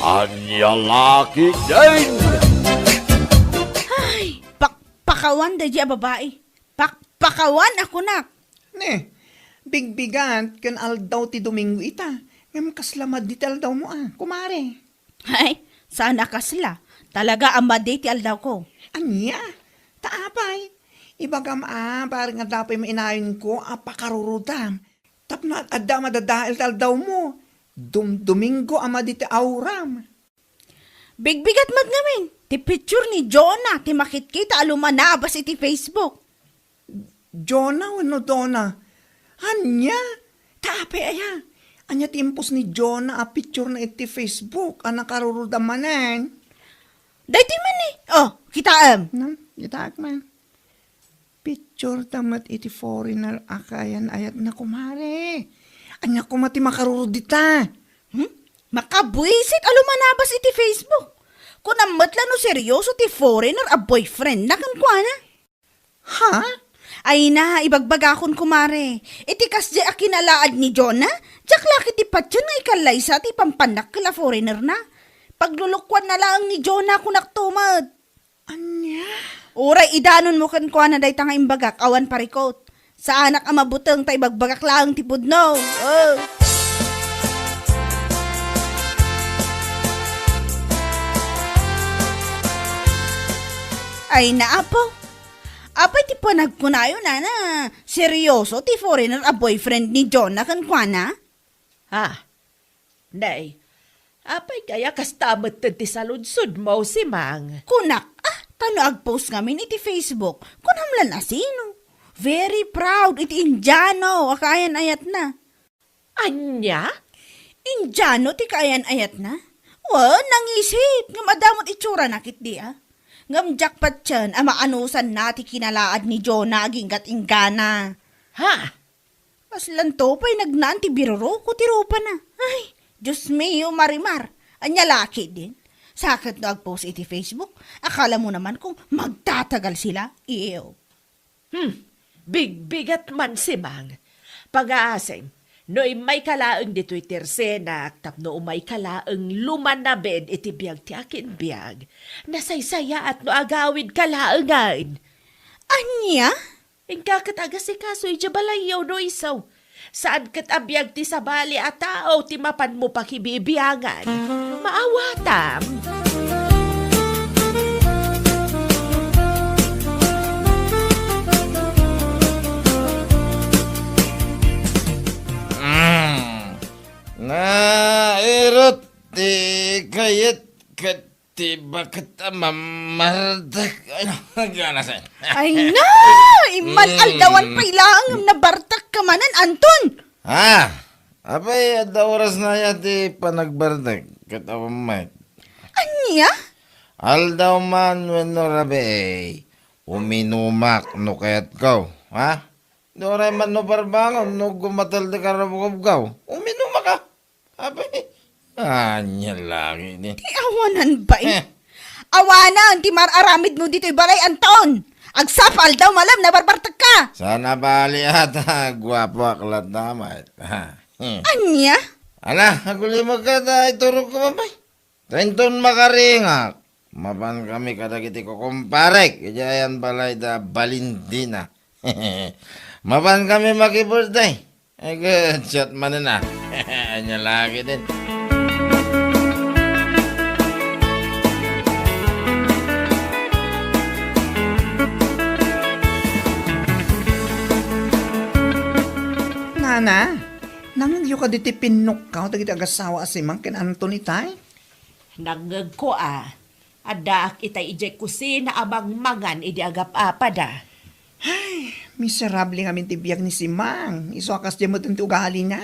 Anya laki din! Ay, pakawan da diya babae. Pakawan ako nak. Ne, bigbigan kan aldaw ti Domingo ita. Ngam kaslamad di ti aldaw mo kumare. Ay, sana kasla. Talaga amade ti aldaw ko. Anya, taapay. Ibagam parang nga dapay mainayon ko, pakarurudam. Tapno at adda madadael ti aldaw mo. Domingo amadi ti auram. Bigbigat mad ngamin. Ti picture ni Jonah, ti makit-kita alumanabas iti Facebook. Jonah wano Donna. Anya, taapay aya. Anya timpos ni Jonah picture na iti Facebook, nakarurudam manan. Dayti man eh. Oh, kitaam. Itak man. Picture tamat iti foreigner akayan ayat na kumare. Anya ko mati makarurudita. Makabuisit alumanabas iti Facebook. Kung amatla no seryoso ti foreigner a boyfriend na kan kuana. Ha? Ay na, ibagbagakon kumare. Iti kasdi a kinalaad ni Jonah, jak laki ti patyan nga ikalay sa ti pampanak kila foreigner na. Paglulukwan na lang ni Jonah kunak tumad. Anya? Uray, idanon mo kan kuana day tanga imbagak, awan parikot. Sa anak ang mabutang ta ibagbagak lang ti pudno. Oh. Ay naapo. Apay ti panagkunayo na seryoso ti foreigner a boyfriend ni Jonah kan kuana? Ha? Nay, apay kaya kastamot ti saludsod mo si Mang. Kunak, tano agpost ngamin iti Facebook. Kunamlan na sino? Very proud iti Indiano, akayan ayat na. Anya? Indiano ti kaayan ayat na? Nangisit, nga madamot itsura nakit di Ngam jackpot yan, maanusan na ti kinalaad ni Jonah aginggat ingana. Ha? Maslan to pa'y nagnaan ti biruro ko ti rupa na. Ay, Diyos mio marimar, anya laki din. Sakit na agpost iti Facebook, akala mo naman kung magtatagal sila, iyo. Bigbigat man si Mang. Pag-aasing, no'y may kalaang dito'y tersenak, tapno umay kalaang lumanabed iti biyag ti akin biyag. Nasaysaya at no agawid kalaangan. Anya? Ingka kataga si kaso'y jabalayaw no isaw. Saan kat abiyag ti sabali at tao ti mapan mo pakibibiyangan. Maawatam. Nairot ti kayat kati bakit mamardak. Gana sa. Ay na! Iman aldawan pa'y lang nabartak ka manan, Anton! Ha? Apay, ada oras na yati panagbardak. Katawamay. Anya? Aldaw man weno rabe. Uminumak no kayat ko. Ha? Doray man no barbangon no gumatal de karabugab ka. Uminumak ka. Apay. Anya lagi ni. Ti awanan ba Awanan, ti mararamid mo dito'y balay, Anton! Agsapal daw malam na barbartak ka! Sana bali ata. Gwapo aklat naman. Anya? Ala, aguli magkada. Ituro ko mabay. Trenton makaringak. Mapan kami kadagiti ko kumparek. Ijayan balay da balindina. Mapan kami makibirthday. Ay good, shot man na. Anya lagi din. Nana, namangyo ka diti pinok ka, tagiti agasawa si Mang ken Anthony tay. Nangag ko Adak itay ijay kusina abang mangan idi agap-apada. Miserable nga tibiyag ni si Mang. Iso akas di mo tinti ugali niya.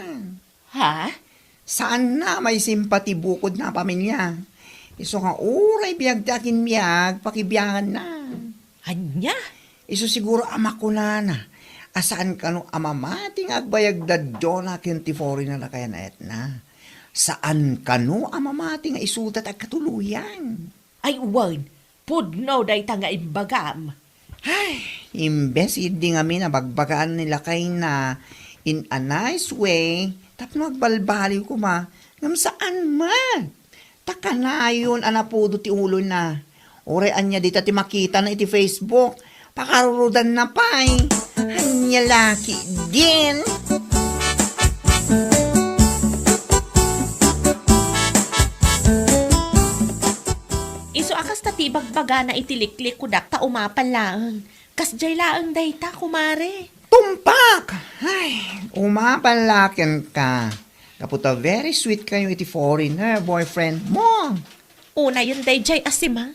Ha? Saan na may simpati bukod na pamilya? Iso nga uray biyag dakin miyag, pakibiyangan na. Anya? Iso siguro ama ko na. Asaan ka no amamating agbayag da Jonah 24 na kaya na etna. Saan ka no amamating isutat ag katuluyan. Ay uwan, pudno day tanga imbagam. Imbes hindi nga minabagbagaan nila kay na in a nice way, tapno agbalbaliw ko ma, ngam saan man. Taka na yun, anapudo ti ulo na. Orean niya dito ti makita na iti Facebook. Pakarurudan na pa'y. Anya laki din. Iso akas tatibagbaga na itiliklik ko dak ta umapan laang. Kas jay laang dayta, kumare. Tumpak! Ay, umapanlakin ka. Kaputa, very sweet kayo iti foreigner, boyfriend mo. Una yun day jay asima.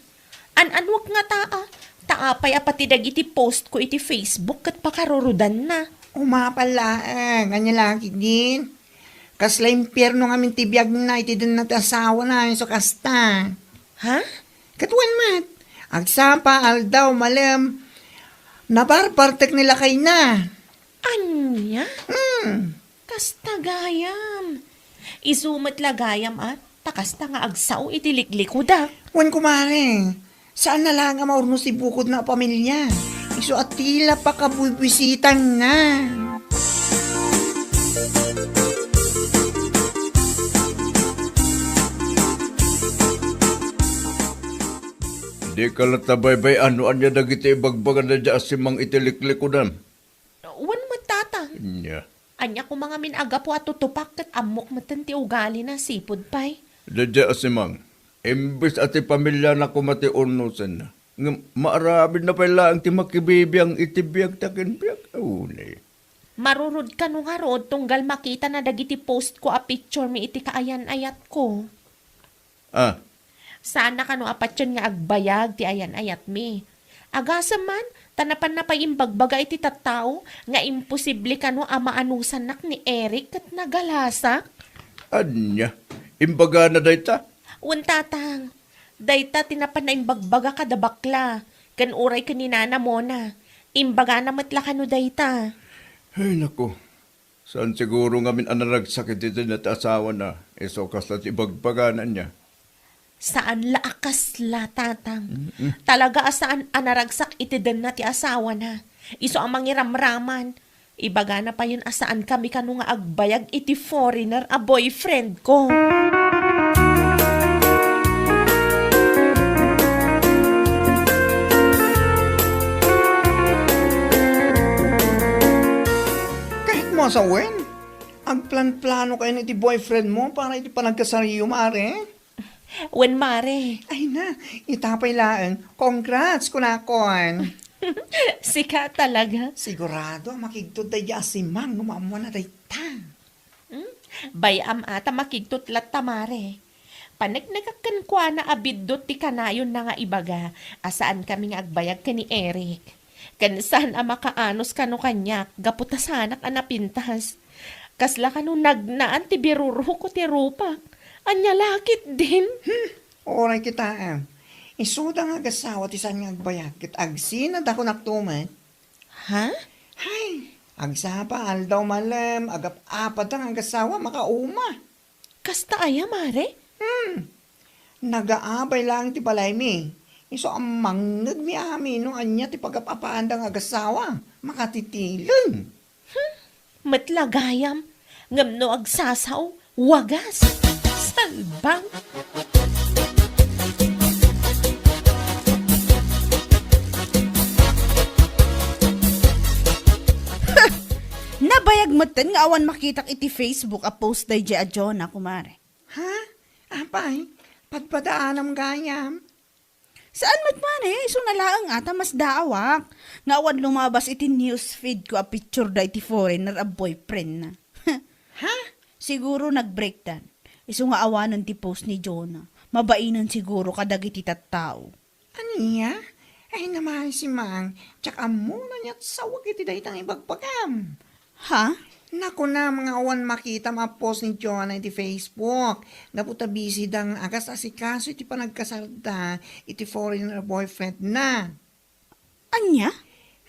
An-anwag nga taa. Taapay apati iti post ko iti Facebook kat pakarurudan na. Umapanlaang, anya laki din. Kasla impyerno nga tibiyag na iti din natin asawa na yung so kasta. Ha? Katuan mat, agsapa aldaw malam, nabarbartek nila kay na. Anya? Hmm, Kasta gayam. Isumat lagayam at takasta nga agsaw itiliklik ko dak. wan kumare, saan na lang nga maurno si bukod na pamilya? Iso at tila pa kabubisitan na. Di ka latabaybay ano anya dagiti ibagbagan na dya asimang itiliklikudan. Wan matata. Nya. Anya ko mga minaga po at tutupak kat amok matan ti ugali na sipod pay. Dadya asimang, imbis ati pamilya na kumati unusan na. Maarabid na pala ang timakibibiyang itibiyag takinbiyag. Unay. Marurod ka nung harod tunggal makita na dagiti post ko a picture mi iti kaayan ayat ko. Ah, Sana ka no apatyon nga agbayag ti ayan ayat mi. Agasa man, tanapan na pa imbagbaga iti tattao nga imposible ka no amaanusan nak ni Eric kat nagalasak. anya. Imbaga na dayta. Untatang, dayta tinapan na imbagbaga kada bakla. Kan uray ka ni nana mo na. Imbaga na matla ka no dayta. Ay nako. Saan siguro ngamin anaragsakit dito na asawa na. Iso kaslat ibagpaganan niya. Saan laakas la, tatang? Talaga asaan anaragsak iti den na ti asawa na. Iso ang mangiramraman. Ibaga na pa yun asaan kami kanu nga agbayag iti foreigner a boyfriend ko. Kahit mo sa wen, agplan-plano kayo na iti boyfriend mo para iti panagkasariyo, mare. Wen mare, Ay na, itapay laang. Congrats, kunakon. sika talaga. Sigurado, makigtod tayo si Mang, gumawa na tayo ta. Bayam ata makigtutlat tamare. Panagnagakan kwa na abiddot ti kanayon na nga ibaga, asaan kami nga agbayag ka ni Eric. Kansan a makaanos kano kanyak, gaputasanak anapintas. Kasla kano nagnaan ti biruro ko ti rupak. Anya lakit din. Oray kita, isuda nga gasawa ti saan nga agbayag, kit agsinad ako naktuman. Ha? Hay, agsapa aldaw malam, agap-apat ang gasawa makauma. Kasta aya mare? Nagaabay lang ti balay mi. Iso ang mangag mi amin no anya ti pagapapaan ang agasawa. Makatitilan. Matlagayam. Ngamno agsasaw. Wagas. Salbang. Nabayag mo ten nga awan makitak iti Facebook a post day a Jonah, kumare. Ha? Apay, padpadaanam gayam. Saan mat mare? Iso nalaang ata mas daawak. Nga awan lumabas iti newsfeed ko a picture da iti foreigner a boyfriend na. Ha? Siguro nag-breakdown. Iso nga awanan ti post ni Jonah. Mabainan siguro kadag iti tattao. Aniya? Ay naman si Mang, tsaka muna niya't sawag iti daytang ibagpagam. Ha? Naku na, mga awan makita ma-post ni Jonah iti Facebook. Naputa busy dang agas asikaso iti panagkasarda iti foreigner boyfriend na. Anya?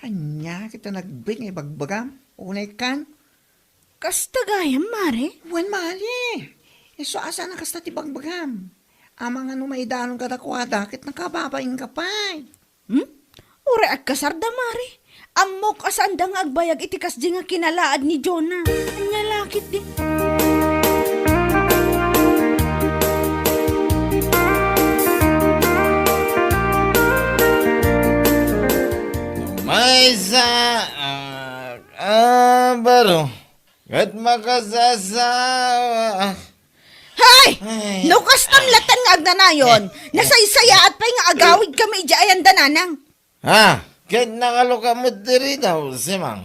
Anya, kita nag-break nga ibagbagam. Unay kan. Kastagayam, mare? Wan mali. Iso asa na kasta ti bagbagam. Amang ano maidanon kadakwada, kit nakababaing kapay. Ure at kasarda, mare. Amok asaan da nga agbayag iti kasdi nga kinalaad ni Jonah. Anya lakit di. isa, baro. Kat makasasawa. Hay! Ay. Nukas ng latan nga agnanayon. Nasaysaya at pa'y nga agawid kami ayan dananang. Ha? Kahit nakaluka mo diri daw, simang.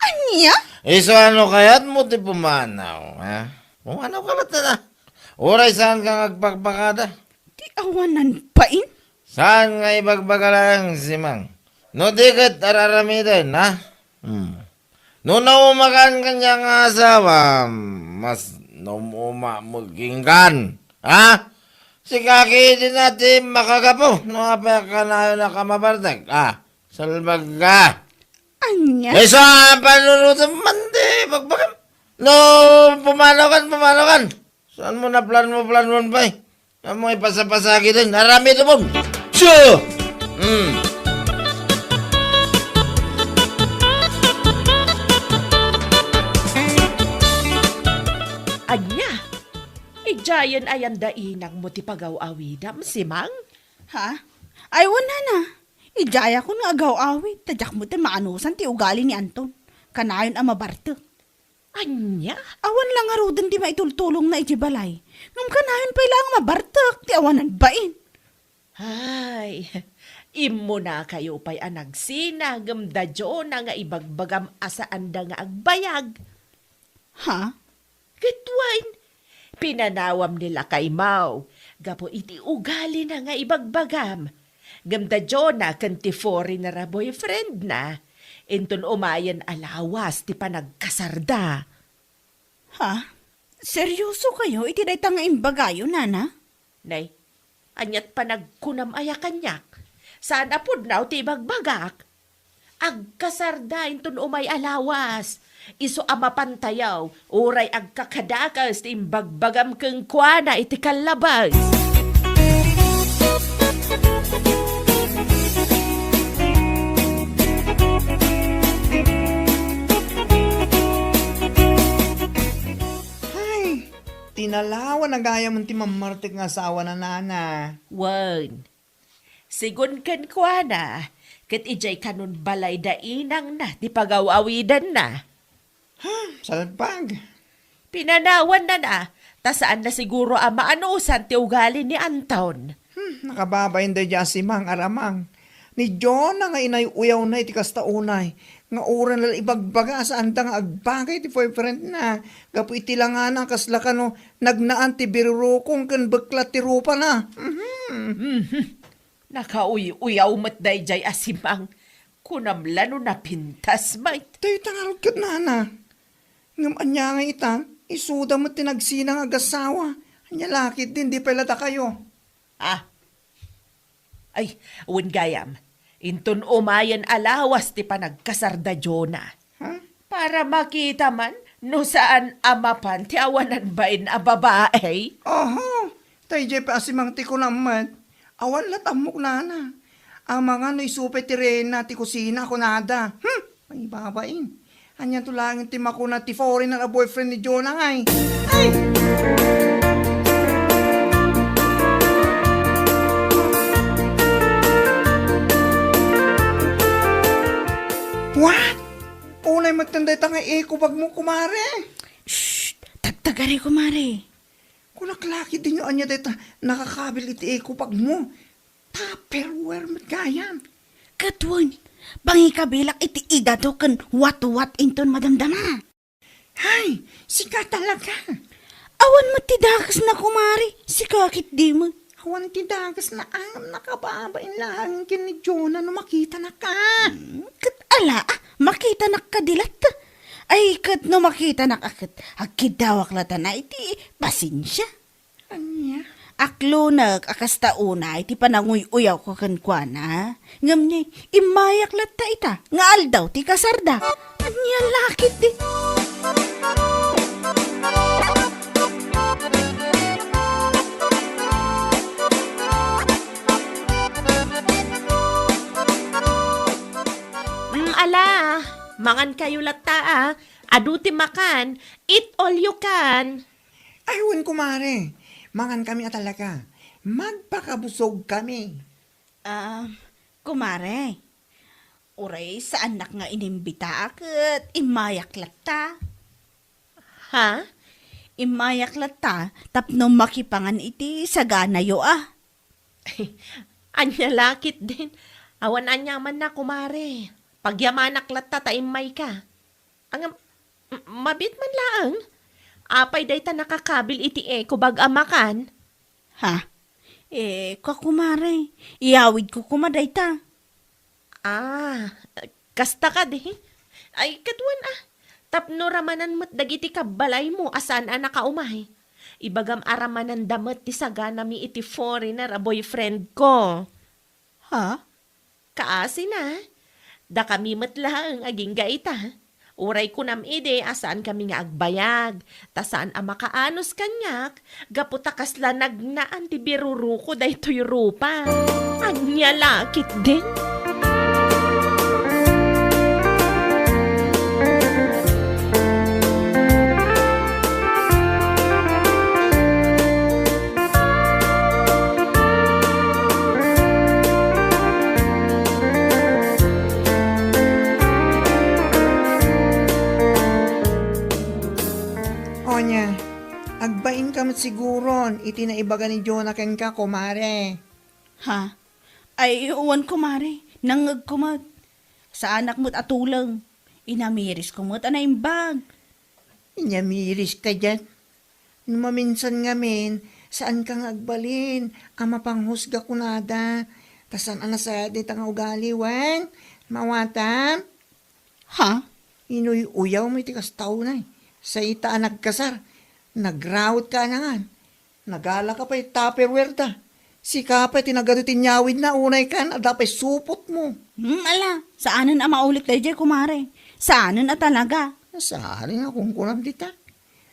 Anya? Iso ano kaya't mo ti pumanaw, ha? Pumanaw ka lang na. Oray saan ka ngagpagpakada? Di awanan pain? Saan nga ibagbaga lang, simang? No dikat araramidan, ha? No naumakan kanyang asawa, mas nauma maginggan, ha? Si kaki din natin makagapo, no apa ka na nakamabardag, ha? Salbaga. Anya? Eh, sa panunutan man, di, bagbagam. No, pumanaw kan. Saan mo na plan mo ba eh? Saan mo ipasapasagi din? Narami ito mo. Sure! Anya, ijayan ayan dainang mo ti pagaw-awidam, simang? Ha? Ay, wala na. Ijaya ko nga agaw-awit. Tadyak mo tin maanusan ti ugali ni Anton. Kanayon ang mabarto. Anya? Awan lang nga rodan di maitultulong na ijibalay. Ngam kanayon pa ilang mabartak. Ti awanan bain. Ay, imo na kayo pa'y anagsinagam da na nga ibagbagam asaan da nga agbayag. Ha? Gitwain, pinanawam nila kay Mau. Gapo iti ugali na nga ibagbagam. Gamda na kanti foreign na ra boyfriend na. Inton umayan alawas ti panagkasarda. Ha? Seryoso kayo? Iti day tanga imbagayo, nana? Nay, anyat panagkunam aya kanyak. Sana pud naw ti ibagbagak. Agkasarda inton umay alawas. Iso ama pantayaw, uray agkakadakas ti imbagbagam keng kuana iti kalabas. Ay, tinalawan na gaya mo ti mamartik nga asawa na nana. Wan. Sigun ken kuana, ket ijay kanun balay dainang na ti pagawawidan na. Salpag. Pinanawan na, ta saan na siguro ang maanusan ti ugali ni Anton. Nakababayin da dya si Mang Aramang. Ni John na nga inay uyaw na iti kasta unay. Nga oran lala ibagbaga sa anta nga agbagay ti boyfriend na. Gapo iti lang nga na kasla ka no nagnaan ti birurukong kan baklat ti rupa na. Nakauy-uyaw matday jay asimang. Kunamlano na pintas mait. Tayo tangarot kat nana. Ngam anya nga ita, isuda mo tinagsinang agasawa. Anya lakit din, di palata kayo. Ah. Ay, uwan gayam. Inton umayan alawas ti panagkasarda na. Ha? Para makita man, no saan amapan ti awanan bain a babae. Oho, tayo jay pa asimang ti ko naman. Awan latamok nana. Ang mga no isupay ti rena ti kusina ko nada. May babain. Anya tulangin ti makuna ti foreign na boyfriend ni Jonah ngay. Ay! What? Unay magtanday ta nga ikubag mo kumare. Shh! Tagtagari ko, Mari. Kunaklaki din yung anya deta nakakabil iti ikubag mo. Tupperware matgayan. Katwan, bangi kabilak iti idado kan wat-wat inton madamdama. Hay, sika talaga. Awan mo tidakas na kumari, si kakit di mo. Awan tidagas na angam nakababain lang kin ni Jonah no makita na ka. Kat ala, makita na kadilat. Ay, kat no makita na kakit, agkidawak lata na iti pasensya. Anya? Aklunag, akasta una, iti pananguy-uyaw ko kankwana. Ngam niya, imayak lata ita, nga aldaw ti kasarda. Anya lakit di. Ala, mangan kayo lata aduti makan, eat all you can. Ayun kumare, mangan kami talaga. Magpakabusog kami. Kumare, Uray sa anak nga inimbita aket imayak latta. Ha? Imayak latta tapno makipangan iti sagana yo ah. Anya lakit din. Awan anya man na kumare. Pagyamanak latta taimay ka. Ang mabit man laang. Apay day ta nakakabil iti kubag amakan. Ha? Kakumare, iyawid ko kumaday ta. Ah, kasta ka di. Ay, katuan Tapno ramanan mo't dagiti kabalay mo asan nakaumay. Ibagam aramanan damat ti sagana mi iti foreigner a boyfriend ko. Ha? Kaasi na. Da kami matlang aging gaita. Uray ko nam ide asaan kami nga agbayag. Ta saan makaanos kanyak. Gaputa kasla nagnaan ti biruruko daytoy rupa. Anya lakit din. Onya, agbain ka mat siguron, iti na ibaga ni Jonah ken ka, kumare. Ha? Ay, uwan kumare, nangag kumat. Sa anak mo't atulang, inamiris kumot anaimbag. Inyamiris ka dyan. Maminsan ngamin, saan kang agbalin, ama panghusga kunada. Tasan anasayad di tang ugali, wen? Mawatam? Ha? Inuy uyaw mo iti kastaw na Sa ita nagkasar, nagrawit ka na nga. Nagala ka pa tupperware ta. Si ka pa tinagadutin nyawid na unay kan, adapay supot mo. Ala, saanan maulit tayo kumare? Saanan talaga? Saan nga kung kunam dita.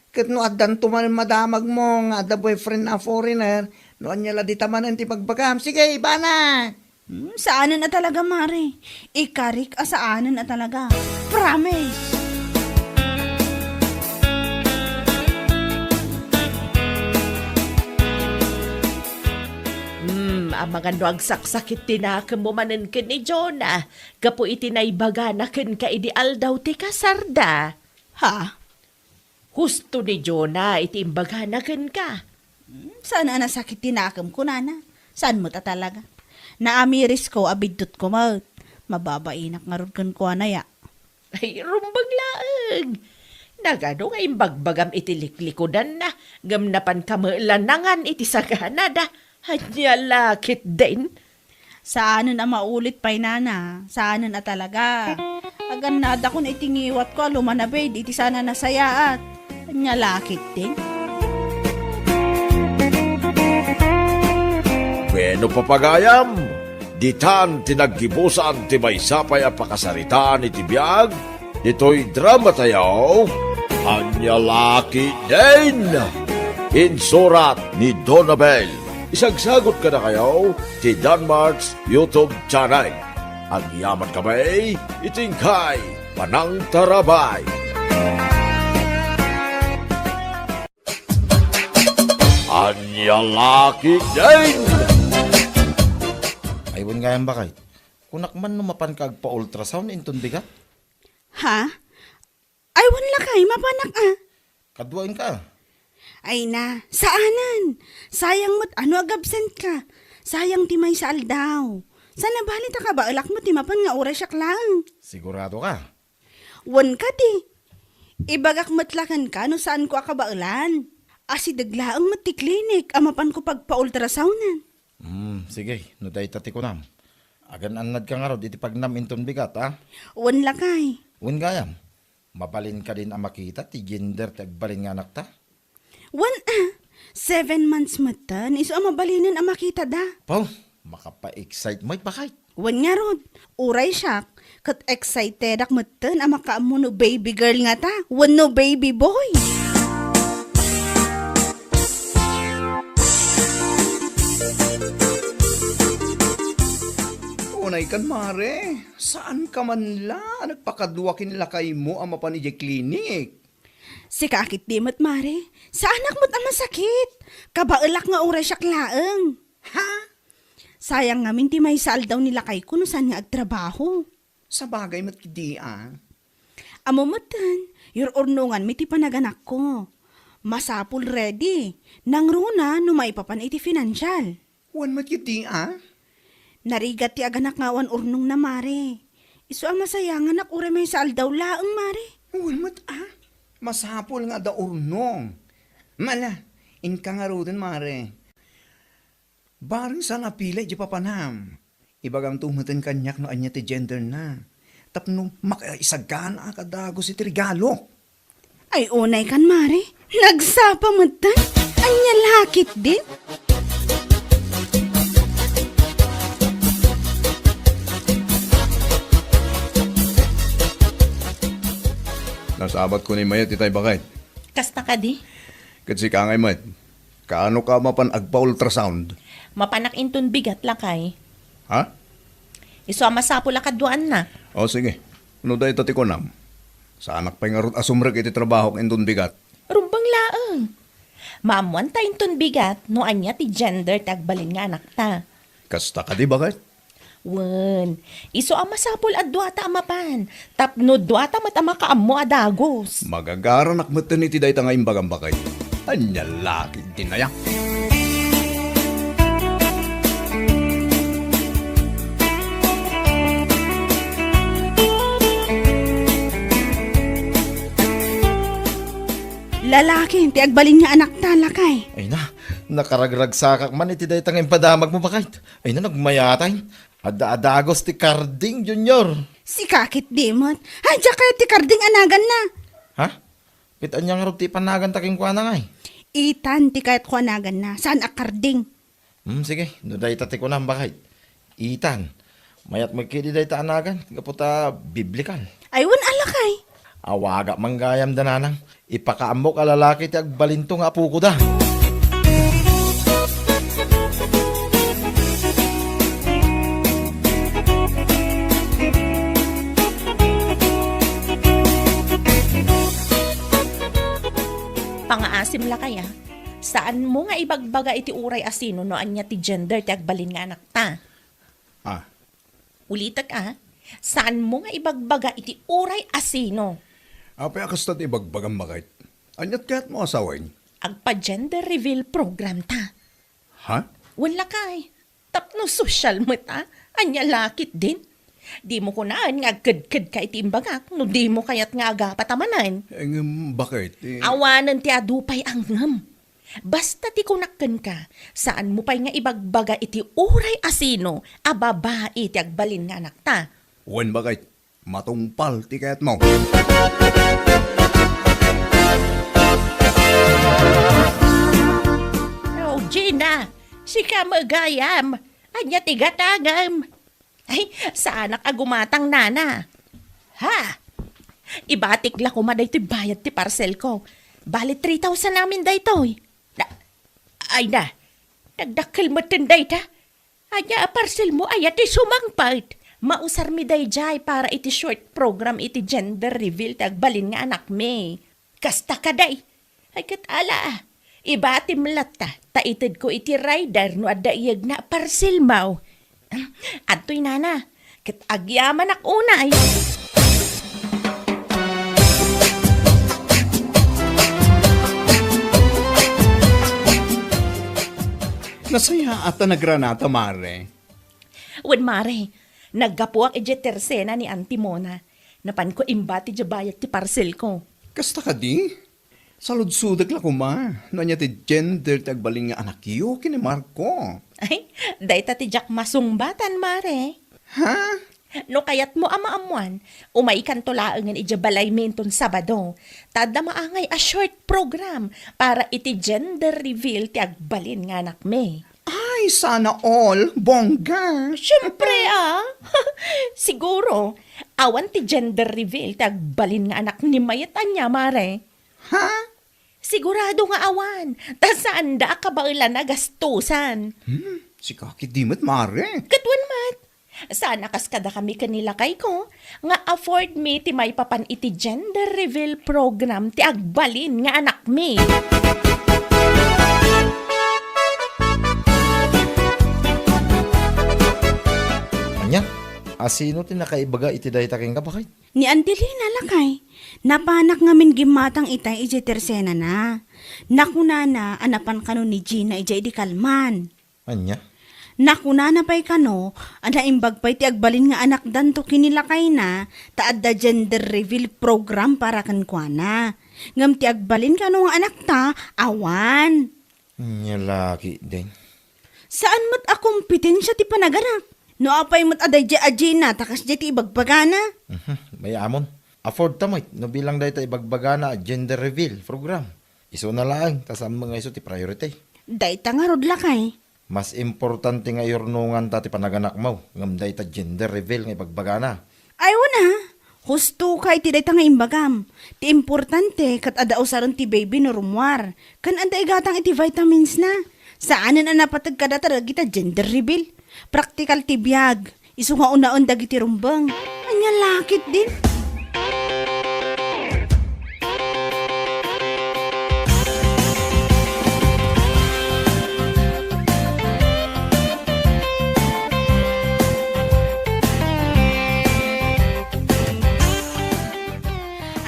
Kat no addan tuman madamag mo nga the boyfriend na foreigner, no anya la dita man ti pagbagam. Sige, iba na. Saanan talaga, mare? Ikarik saanan talaga. Promise. Ang mga nuagsaksakit tinakam mo manan ken ni Jonah. Kapo itinaybaga na ken ka ideal daw ti kasarda. Ha? Husto ni Jonah itimbaga na ken ka. Saan nasakit tinakam ko, nana? Saan mo talaga? Naamiris ko, abidot ko maut. Mababainak nga ron ko anaya. Ay, rumbag laeng. Nagano nga imbagbagam itiliklikodan na. Gamnapan kamalanangan iti sagana da. Hanya lakit din. Saanan maulit pa'y nana? Saanan talaga? Agan nada ko na itingiwat ko, lumanabay, iti sana nasayaat. Hanya lakit din. Bueno papagayam, ditan tinaggibusan ti may sapay a pakasaritaan iti biyag, ito'y drama tayo, Anya Laki din! Insurat ni Donabel. Isagsagot ka na kayo ti Danmarks YouTube channel. Ang yaman kamay, itingkay, Panang Tarabay. Anya Laki din! Aywan gayang bakay. Kunak man numapan kag pa-ultrasound inton bigat. Ha? Ay, wala kay, mapanak Kadwain ka. Ay na, saanan? Sayang mo't agabsent ka. Sayang ti may sa aldaw. Sana balita ka ba alak mo ti mapan nga oras siyak lang. Sigurado ka. Wan ka ti. Ibagak matlakan ka no saan ko akabaulan. Asi daglaang mati klinik amapan ko pagpa-ultrasounan. Sige, no day tati ko nam. Agan anad ka nga rod, iti pagnam inton bigat, ha? Wan lakay. Wan gayam. Mabalin ka din ang makita, ti gender tagbalin nga anak ta. Wan 7 months matan, iso ang mabalinan ang makita da. Pau, makapa-excite mo'y bakay. Wan nga rod, uray siyak, kat excited ak matan ang makaamo no baby girl nga ta. Wan no baby boy. Unay kan mare, saan ka man la? Nagpakaduwakin lakay mo ang mapanijay klinik. Si kakit di mo't mare, sa anak mo't ang masakit. Kabaelak nga oras siyak laeng. Ha? Sayang nga ti may sal daw nila kay kuno saan nga agtrabaho. Sa bagay mat kidi Amumatan, your urnungan miti panaganak ko. Masapul ready. Nang runa no maipapan iti financial. Wan mat kidi Narigat ti aganak ngawan urnong na mare. Isu ang masayangan ak ure may sa aldaw laeng mare. Wan mat Masapol nga da urnong. Mala, inka nga ruden mare. Barang sa napilay di papanam. Ibagam tumatan kanyak no anya ti gender na. Tapno makaisagana kadago si regalo. Ay unay kan mare. Nagsapa matan. Anya lakit din. Nasabat ko ni Mayat itay bakit. Kasta ka di? Kasi ka ngay Mayat, kaano ka mapan agpa-ultrasound? Mapanak inton bigat lakay. Ha? Iso masapo lakadwaan na. O sige, ano da ito ti konam? Sa anak pa nga asumrek iti trabaho k indun bigat. Rumbang laeng. Maamuan ta inton bigat no anya ti gender tagbalin nga anak ta. Kasta ka di bakit? Wen, iso masapol at duata amapan. Tapno duata matama kaammo adagos. Magagaranak mo iti day nga imbagang bakay. Anya laki din na yan. Lalaki, ti agbalin nga anak talakay. Ay na, nakaragragsakak man iti day tang impadamag mo bakit. Ay na, nagmayatay. Ada-adagos ti Carding Junior. Si kakit dimot. Hadya kaya ti karding anagan na. Ha? Kita niya nga ti panagan taking kwa na ngay. Itan ti kahit ko anagan na. Saan akarding? Sige, no day tati ko na bakit. Itan, mayat magkidi day ta anagan. Kaputa biblikal. Aywan alakay. Awaga manggayam dananang. Ipakaamok alalaki ti agbalinto nga apo ko da. Pangaasim la kaya. Saan mo nga ibagbaga iti uray asino no anya ti gender ti agbalin nga anak ta? Ah, Ulitak Saan mo nga ibagbaga iti uray asino? apay akastat ibagbagang bakit. Anyat kaya't mo asawain. Agpa-gender reveal program ta. Ha? Wala kay. Tapno social mo ta. Anya lakit din. Di mo kunaan nga agkad-kad ka iti imbagak. No di mo kayat nga aga patamanan. Bakit? Awanan ti adupay ang ngam. Basta ti kunakken ka, saan mo pa'y nga ibagbaga iti uray asino, ababae ti agbalin nga anak ta. Wan bakit? Matungpal ti kaya't mo. Oh, Gina, si ka magayam, anya ti gatagam. Ay, sa anak agumatang nana. Ha? Ibatik la ko maday ti bayad ti parcel ko. Bali 3,000 namin daytoy. Ay na, nagdakil mo tinday ta. Anya parcel mo ay ati sumangpait. Mausar mi day jay para iti short program iti gender reveal tagbalin nga anak me. Kasta ka day. Ay katala, ibatim lata, taitid ko iti rider no adda iyag na parcel mau. Adtoy nana, kat agyaman ak unay. Nasaya ata nagranata, mare. Wen mare, naggapuak iti tersena ni Auntie Mona. Napan ko imbati di bayat ti parcel ko. Kasta ka di? Saludsudag la kuma. No niya ti gender tagbaling nga anak yu kini Marco. Ay, dayta ti jak masungbatan mare. Ha? No kayat mo ama-amuan, umaikan tulaangan iti balay menton Sabado. Tada maangay a short program para iti gender reveal ti agbalin nga anak me. Ay, sana all. Bongga. Siyempre Siguro, awan ti gender reveal ti agbalin nga anak ni mayatan niya mare. Ha? Sigurado nga awan. Ta saan da ka ba na gastusan? Si Kaki Dimit, mare. Katwan mat. Sana kas kada kami kanila kay ko, nga afford me ti may papan iti gender reveal program ti agbalin nga anak me. Anya? Asino ti nakaibaga iti dayta king kabakit? Ni Angelina lakay. Napanak ngamin gimatang itay ije tersena na. Nakunana anapan kano ni Gina ije di kalman. Anya? Nakunana pa'y kano, anaimbag pa'y ti agbalin nga anak danto kinilakay na, taad da gender reveal program para kankwana. Ngam ti agbalin kano nga anak ta, awan. Anya laki din. Saan mo't akompetensya ti panaganak? No apay mo't aday di ajina, takas di ti ibagbagana. May amon. Afford tamay, no bilang dayta ibagbagana gender reveal program. Iso na lang, tas ang mga iso ti priority. Dayta nga rod lakay. Mas importante nga iurnungan ta ti panaganak mo, ngam dayta gender reveal nga ibagbagana. Ay wana, husto kay ti dayta nga imbagam. Ti importante kat ada usaron ti baby no rumwar. Kan anda igatang iti vitamins na. Saanan na napatag kada talaga kita gender reveal. Praktikal ti biyag. Isu nga unaon dagiti rumbang. Anya lakit din.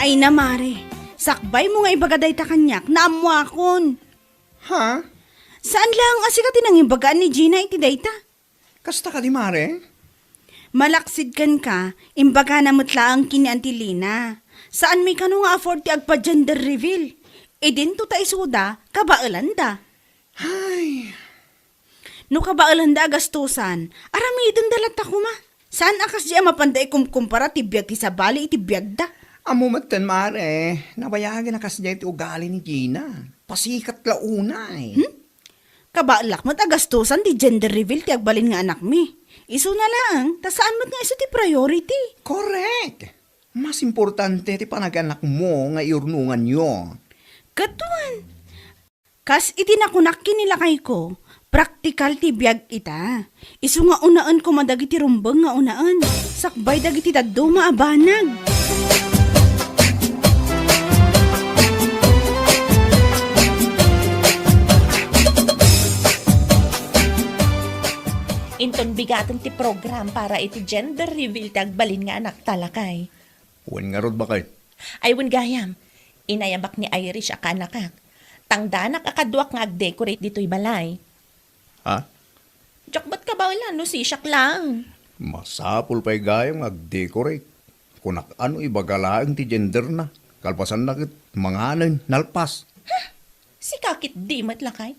Ay na mare, sakbay mo nga ibagaday ta kanyak na amuakon. Ha? Saan lang asika tinang ibagaan ni Gina iti dayta? Kasta ka di mare? Malaksid kan ka, imbaga na mutlaang kini Antilina. Saan may kano nga afford ti agpa gender reveal? E din to ta isuda, kabaelanda. Ay, No kabaelanda agastusan, aramidon dalat ako ma. Saan akas di mapanday kumkumpara ti biyag ti sabali iti biyag da? amumatan mare, nabayagan na kasi iti ugali ni Gina. Pasikat launa eh. Kabaalak mo't agastusan ti gender reveal ti agbalin nga anak mi. Isu na lang, ta saan mo't nga isu ti priority? Correct. Mas importante ti panaganak mo nga iurnungan nyo. Katuan. Kas itinakunak kinilakay ko, praktikal ti biyag ita. Isu nga unaan ko madagiti rumbang nga unaan. Sakbay dagiti taddo maabanag. Inton bigatan ti program para iti gender reveal ti agbalin nga anak talakay. Wen nga rod ba kay? Ay wen gayam, inayabak ni Irish akanakak. Tangdanak akaduak nga ag-decorate dito'y balay. Ha? Diyak ba't ka ba wala? No, sisyak lang. Masapul pa'y gayong ag-decorate. Kunak ano ibagalaang ti gender na. Kalpasan na kit manganan, nalpas. Si kakit di matlakay.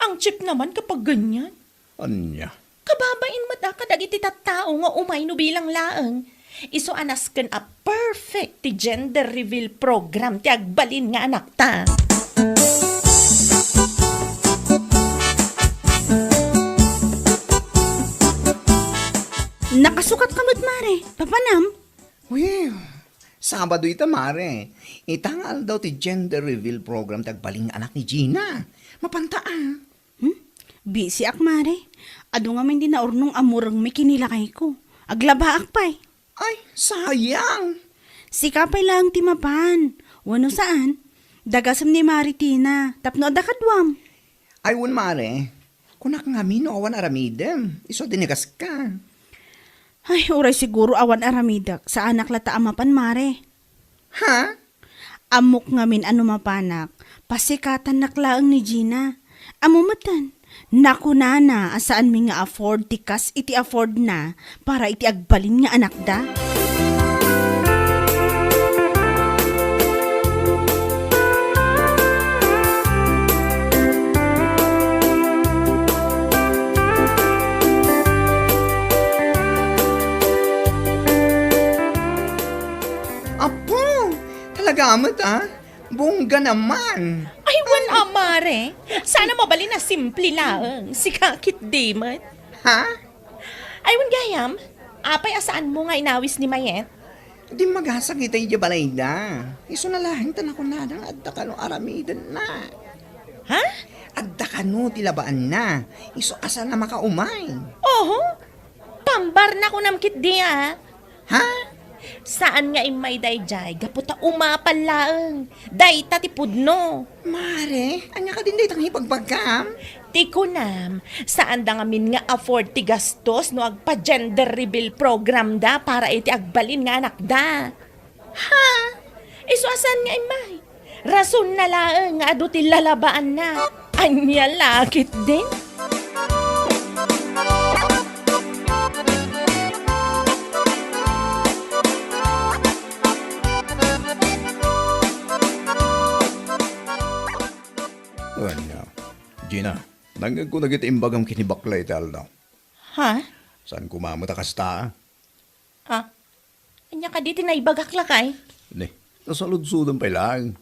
Ang cheap naman kapag ganyan. Anya? Kababain mo da kadag iti tattao nga umay no bilang laeng. Iso anas ken a perfect ti gender reveal program ti agbalin nga anak ta. Nakasukat kamot mare, papanam. Well, Sabado ita mare. Itangal daw ti gender reveal program tagbaling anak ni Gina. Mapantaan. Busy ak mare. Ado nga man din na urnong amurang may kinilakay ko. Aglaba ak pa'y. Ay, sayang. Sikapay lang timapan. Wano saan? Dagasam ni Maritina. Tapno adakadwam. Ay, wun mare. Kunak nga mino awan aramidem. Iso dinigas ka. Ay, oray siguro awan aramidak. Sa anak lata amapan mare. Ha? Amok nga min ano mapanak. Pasikatan naklaang ni Gina. Amumatan. Nakunana asaan mi nga afford tikas iti afford na para iti agbalin nga anak da. Apo, talaga amat ah. Bongga naman. Ay wan amare. Sana mabalin na simple laeng. Si kakit di mat. Ha? Ay wan gayam. Apay asaan mo nga inawis ni Mayet? Di magasag ita yung balay na. Iso na lahing tanak ko na ng adda ka no aramidan na. Ha? Adda ka no tilabaan na. Iso asa na makaumay. Oho. Pambar na ko namkit di ah. Ha? Saan nga imay dayjay? Gaputa umapal laeng. Day tatipudno. Mare, anya ka din day tang hipagbagkam. Ti kunam, saan da ngamin nga afford ti gastos no agpa-gender reveal program da para iti agbalin nga anak da. Ha? Isuasan nga imay. Rason na laeng nga adu ti lalabaan na. Anya lakit din. Anya, Gina, nangag ko nagit imbagang kinibaklay tal daw. Ha? Saan kumamata kasta? Ha? Anya ka di tinaibagak lakay? Ne, nasaludsudan pa lang.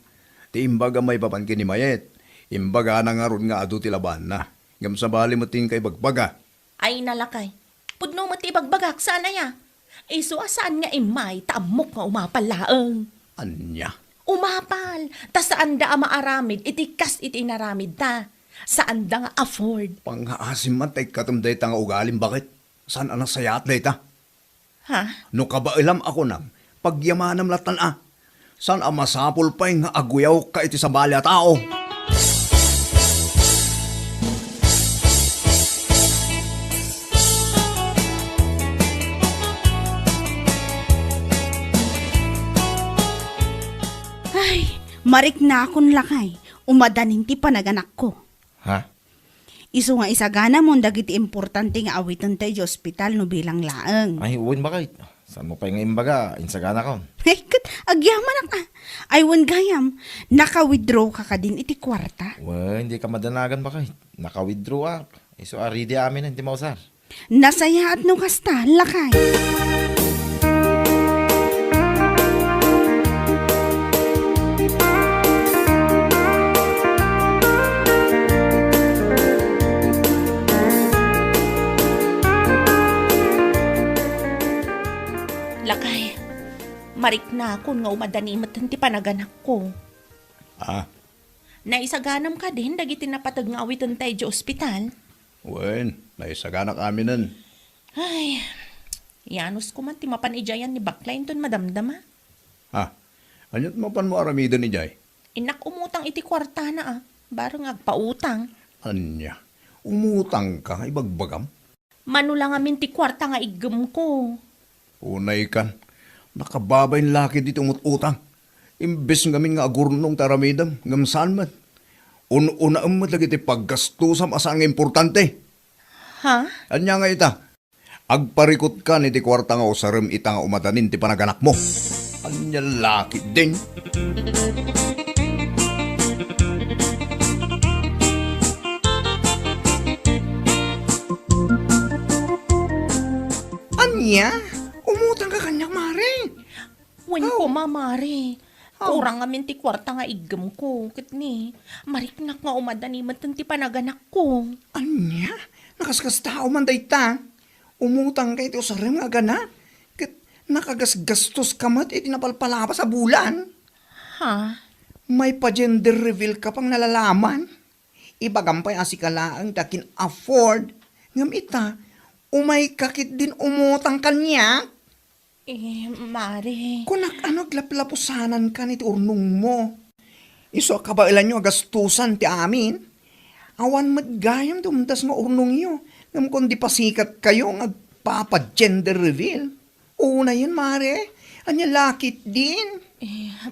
Ti imbaga may papankin ni Mayet. Imbaga na nga ron nga adu ti laban na. Ngam sa bali mating kay bagbaga. Ay nalakay. Pudno mo ti bagbagak sana ya. Isuasan nga imay tamok nga umapalaeng. Anya, Umapal. Ta saan da maaramid, itikas iti naramid ta. Saan da nga afford. panghaasim man tay katumday ta nga ugalim bakit? Saan anak sayat day ta? Ha? No kabailam ako nam, pagyamanam latan Saan ang masapol pa nga aguyaw ka iti sa balya tao? Ay, marik na akong lakay. Umadanin ti panaganak ko. Ha? Isu nga isagana mo dagiti importante nga awitan tayo sa ospital no bilang laeng. Ay, uwin ba kahit? Saan mo pa yung imbaga? Insagana ka. Ay, kat, agyaman ka. Ay, wan gayam, naka-withdraw ka din iti kwarta. Well, hindi ka madanagan ba kahit? Naka-withdraw ka. Iso ari di amin hindi mausar. Nasaya at no kasta, lakay. Lakay. Marik na ako nga umadanimat ti panaganak ko. Ah, Naisaganam ka din, dagiti napatag nga awitan tayo sa ospital. wen, naisagana kami nun. Ay, yanos ko man ti mapanijayan ni Baklain ton madamdama. Ha, anyot mapan mo aramidan ni Jay? Inak umutang iti kwarta na barang agpautang. Anya, umutang ka, ibagbagam? Manulang amin ti kwarta nga igem ko. Unay kan, nakababay laki dito utang. Imbes ngamin nga agurnong taramidam, ngam saan man. Una ang matlagiti paggastusam asang importante. Ha? Anya nga ita, agparikot ka ni ti kwarta nga usarim ita nga umadanin ti panaganak mo. Anya laki din. Anya? Umutang ka kanyak, Mare. Wen ko mamari. Kurang amin ti kwarta nga igem ko. Kat ni, mariknak nga umadanimat ti panaganak ko. Anya? Nakaskas tao man dayta. Umutang ka ito sa rim nga gana. Kat nakagasgastos ka mat iti napalpala pa sa bulan. Ha? May pa-gender reveal ka pang nalalaman. Ibagampay asikalaang dakin afford. Ngam ita, umay kakit din umutang kanya. Mari. Kunak ano glaplapusanan ka niti urnong mo. Iso kabailan nyo agastusan ti amin. Awan matgayam dumdas nga urnong nyo. Ngam kundi pasikat kayo nga papa-gender reveal. Una yun, Mare. Anya lakit din.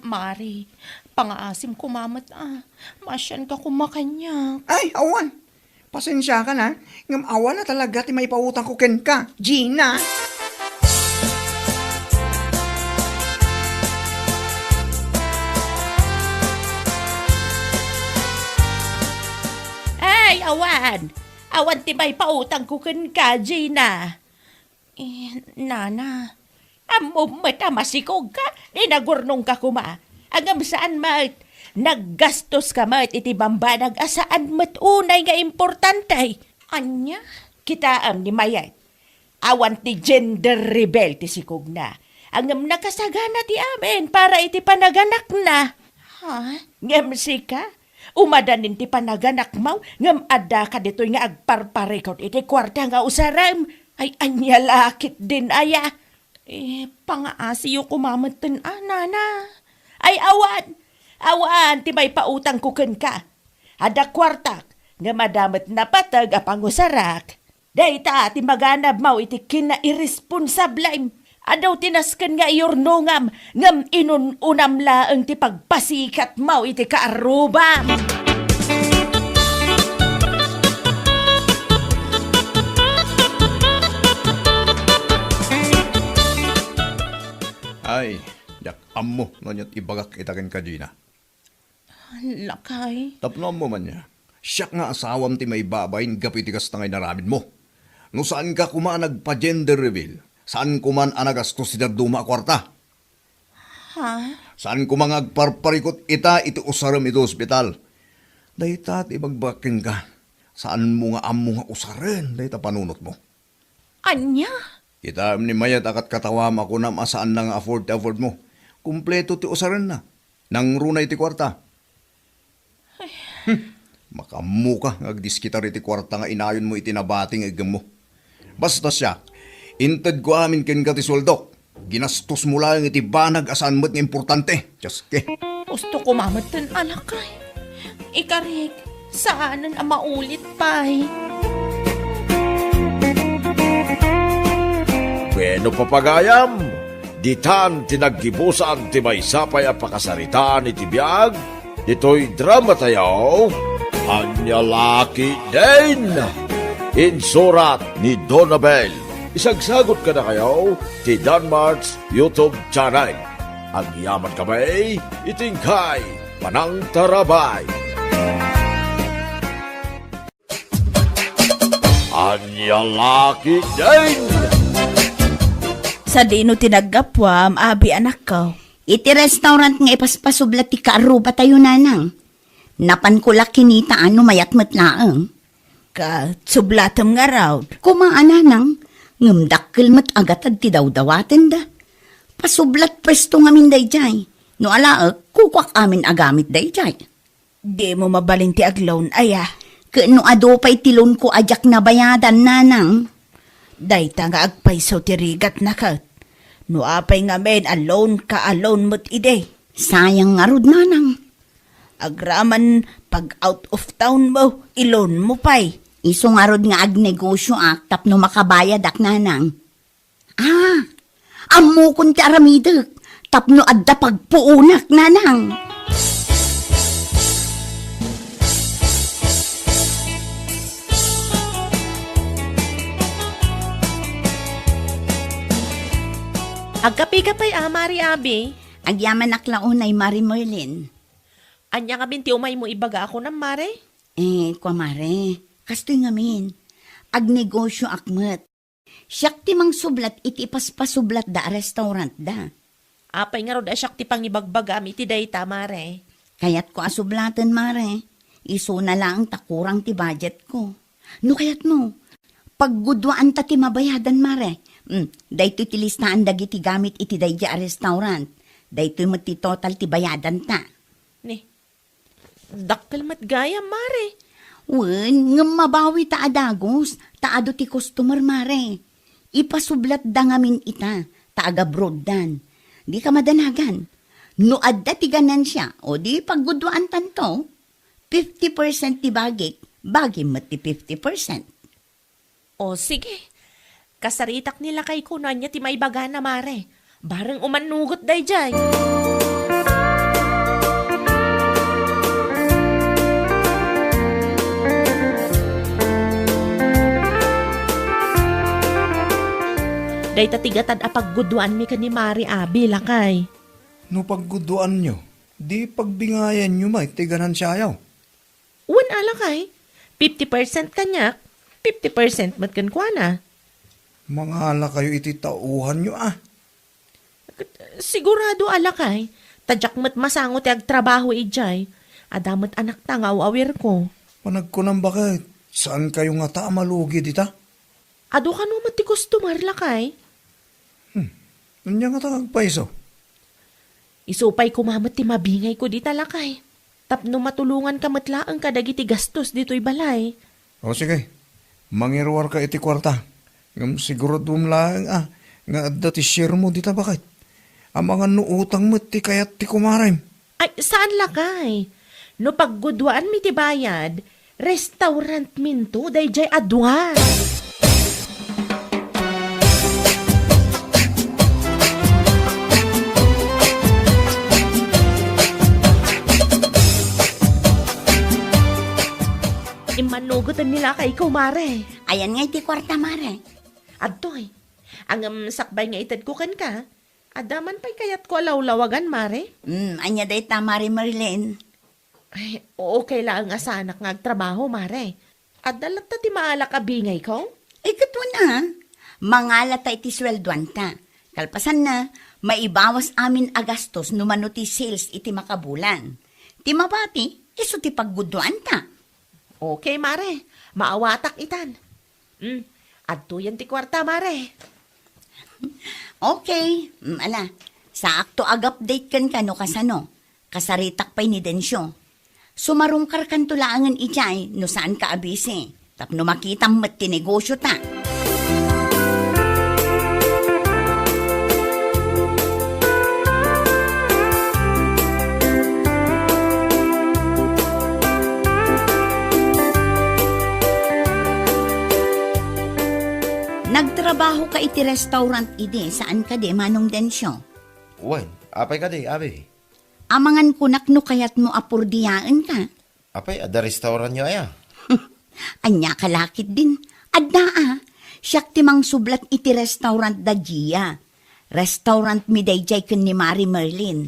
Mari, pangaasim kumamat Masyan ka kumakanya. Ay, awan. Pasensya ka na. Ngam awan na talaga ti may pautang ko ken ka. Gina. Ay, awan! Awan ti may pautang ko kan ka, Gina. Nana, amummat masikog ka, nagurnong ka kuma. Agam saan mat, naggastos ka mat iti bambanag asaan mat unay nga importante. Anya, kita ni mayat. Awan ti gender rebel ti sikog na. Angam nakasagana ti amin para iti panaganak na. Ha? Ngam sika? Umadanin ti panaganak mo, ngam adda ka dito'y nga agparparikot iti kwarta nga usaram. Ay, anya lakit din aya. Pangaasiyo kumamatan nana. Ay, awan! Awan, ti may pautang kuken ka. Ada kwarta, nga madamat na patag a pangusarak. Dayta ti maganab mau iti kina-irresponsablem. Adaw tinasken nga iyornongam ngam inununam laeng ti pagpasikat mau iti kaarubam. Ay, yak ammo no nyat ibagak itaken ka Gina. Lakay. Tapno mo man niya. Siyak nga asawam ti may babayin gapitigas na ngay naramid mo. No saan ka kumaan nagpa-gender reveal? Saan kuman anagastos si duma kwarta? Ha? Saan kumang agparparikot ita iti usaram ito ospital? Dayta at ibagbakin ka. Saan mo nga amo nga usaren? Dayta panunot mo. Anya? Kita ni mayat akat katawam ako na masaan nang afford mo. Kumpleto ti usaran na. Nang runay ti kwarta. Makamu ka, agdiskitar iti kwarta nga inayon mo itinabating agam mo. Basta siya, inted ko amin ken ka ti soldok. Ginastos mo lang iti banag asan mo't nga importante. Jaske. Gusto ko mamatan alakay. Ikarik, saanan ang maulit pa'y? Bueno papagayam, ditan tinaggibusan ti maysapay a pakasaritaan iti biag, dito'y drama tayo, Anyalaki din! Insurat ni Donabel. Isagsagot ka na kayo ti Danmarks YouTube channel. Ang yaman kamay, itingkay, panang tarabay. Anyalaki din! Sa dino tinagapwam, abi anak ko. Iti restaurant nga ipaspasublat ti kaaruba tayo nanang. Napan ko laki kinita ano mayat matlaang. Ka, sublatam nga raw. Kumaan nanang, ngumdakkel mat agatad ti dawdawaten da. Pasublat pwesto ngamin dayjay. No alaak, kukwak amin agamit dayjay. Di mo mabalin ti aglown, aya. Kano ado pa'y tilon ko ajak na bayadan nanang. Dayta nga agpayso ti rigat na kat. No apay nga men, alone ka alone mo't ide. Sayang nga rod nanang. Agraman, pag out of town mo, ilon mo pa'y. Iso nga rod nga agnegosyo tap no makabayad ak nanang. Ammo kun ti aramidek, tapno adda pagpuunak nanang. Agkapi-kapay Mari Abi. Agyaman aklaunay Mari Merlin. Anya nga binti umay mo ibaga ako ng Mare? Kwa Mare, kastoy ngamin. Agnegosyo akmet. Siyak ti mang sublat iti paspasublat da restaurant da. Apay nga rod asyak ti pangibagbagam iti dayta Mare. Kayat ko asublatan Mare. Iso na lang takurang ti budget ko. No kayat no, paggudwaan ta ti mabayadan Mare. Dayto ti listaan dagiti gamit iti dayja restaurant. Dayto mo ti total ti bayadan ta. Ni, dakkel mat gaya Mare. Wen, nga mabawi ta adagos, taado ti customer Mare. Ipasublat da ngamin ita, taaga broaddan. Di ka madanagan. No adda ti ganansya, o di paggudwaan tanto, 50% ti bagik, bagi mo ti 50%. O sige, kasaritak nila kay kunan niya ti maibaga na Mare. Bareng umanugot dayjay. Dayta tigatad a pagguduan mi ka ni Mari Abi lakay. No pagguduan nyo, di pagbingayan nyo may tiganan siyayaw. Uwan alakay, 50% kanyak, 50% matkan kwa na. Mga ala kayo iti tauhan nyo Sigurado alakay, tadyak mat masangot ti agtrabaho ijay. Adamat anak tangaw awir ko. Panag ko nang bakit, saan kayo nga ta malugi dita? Ado ka no ti customer lakay. Kanya nga tagagpaiso. Isupay kumamat ti mabingay ko di talakay. Tapno matulungan ka matlaang kadagiti gastos dito'y balay. O sige, mangirwar ka iti kwarta. Ngam siguro dumlaang nga adda ti share mo dita bakit? Ang mga nuutang mo ti kayat ti kumarem. Ay, saan lakay? No paggudwaan mi ti bayad, Restaurant minto, dayjay adwa. Imanugutan nila kay ikaw, Mare. Ayan nga iti kwarta, Mare. Adtoy, ang sakbay nga itad ko kan ka, adaman pa'y kayat ko lawlawagan, Mare. Anya day ta, Mare Merlin. Ay, oo, kailangan nga sa anak nga agtrabaho, Mare. Adalat ta ti maala ka bingay ko? Ay, kato na. Mangala ta iti sweldoan ta. Kalpasan na, maibawas amin agastos numano ti sales iti makabulan. Ti mabati, iso ti pagguduan ta. Okay, Mare. Maawatak itan. Adto yan ti kwarta, Mare. Okay, ala. Sa akto ag-update kan kano kasano. Kasaritak pa'y ni Densyo. Sumarungkar kan tulaangan ijay no saan ka abisi. Tapno makita mat ti negosyo ta. Nagtrabaho ka iti restaurant ide saan ka de Manong Densyo. Wen, apay ka di, abi. Amangan kunak no kayat mo apurdiyaan ka. Apay, ada restaurant nyo aya. Anya kalakit din. Adda siyak timang sublat iti restaurant da Gia. Restaurant mi dayjay ken ni Mari Merlin.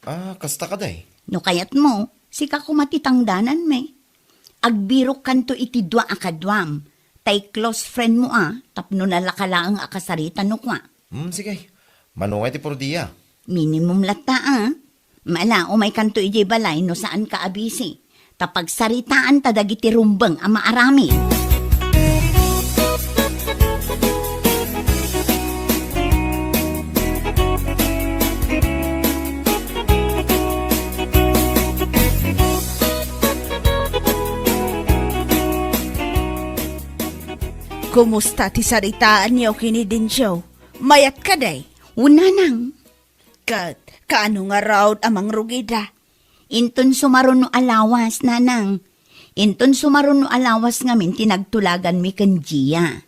Ah, kasta ka day. No kayat mo, sika kumatitangdanan me. Agbirok kanto iti dua akadwam. Tay close friend mo tapno nalakalaang akasarita no kwa. Sige. Manungay ti pordiya. Minimum lata Mala, umay kanto ijay balay no saan ka abisi. Tapag saritaan ta dagiti rumbeng ang maarami. Kumusta ti saritaan niyo kinidensyo? Mayat ka day. Una nang, Kaano nga raw amang rugida? inton sumaron no alawas, nanang. Inton sumaron no alawas ngamin tinagtulagan mi ken Gia.